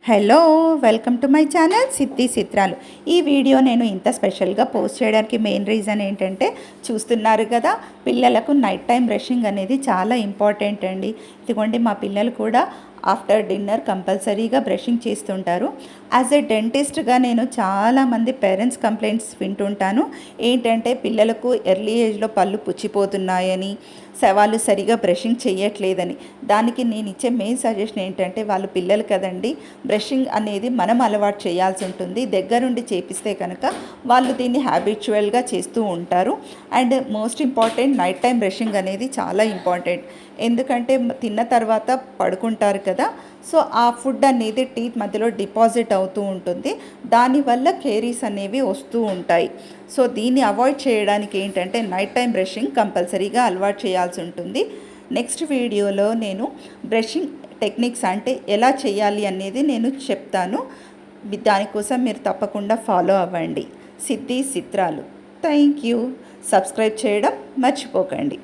Hello, welcome to my channel సిద్ధి చిత్రాలు. ఈ video నేను ఇంత స్పెషల్గా పోస్ట్ చేయడానికి మెయిన్ రీజన్ ఏంటంటే, చూస్తున్నారు కదా, పిల్లలకు నైట్ టైం బ్రషింగ్ అనేది చాలా ఇంపార్టెంట్ అండి. ఇదిగోండి, మా పిల్లలు కూడా ఆఫ్టర్ డిన్నర్ కంపల్సరీగా బ్రషింగ్ చేస్తుంటారు. యాజ్ ఎ డెంటిస్ట్గా నేను చాలామంది పేరెంట్స్ కంప్లైంట్స్ వింటుంటాను. ఏంటంటే, పిల్లలకు ఎర్లీ ఏజ్లో పళ్ళు పుచ్చిపోతున్నాయని, వాళ్ళు సరిగా బ్రషింగ్ చేయట్లేదని. దానికి నేను ఇచ్చే మెయిన్ సజెషన్ ఏంటంటే, వాళ్ళు పిల్లలు కదండి, బ్రషింగ్ అనేది మనం అలవాటు చేయాల్సి ఉంటుంది. దగ్గరుండి చేపిస్తే కనుక వాళ్ళు దీన్ని హ్యాబిచువల్గా చేస్తూ ఉంటారు. And most important, night time brushing అనేది చాలా ఇంపార్టెంట్. ఎందుకంటే తిన్న తర్వాత పడుకుంటారు కదా, సో ఆ ఫుడ్ అనేది టీత్ మధ్యలో డిపాజిట్ అవుతూ ఉంటుంది. దానివల్ల కేరీస్ అనేవి వస్తూ ఉంటాయి. సో దీన్ని అవాయిడ్ చేయడానికి ఏంటంటే, నైట్ టైం బ్రషింగ్ కంపల్సరీగా అలవాటు చేయాల్సి ఉంటుంది. నెక్స్ట్ వీడియోలో నేను బ్రషింగ్ టెక్నిక్స్ అంటే ఎలా చేయాలి అనేది నేను చెప్తాను. దానికోసం మీరు తప్పకుండా ఫాలో అవ్వండి. సిద్ధి చిత్రాలు. Thank you. సబ్స్క్రైబ్ చేయడం మర్చిపోకండి.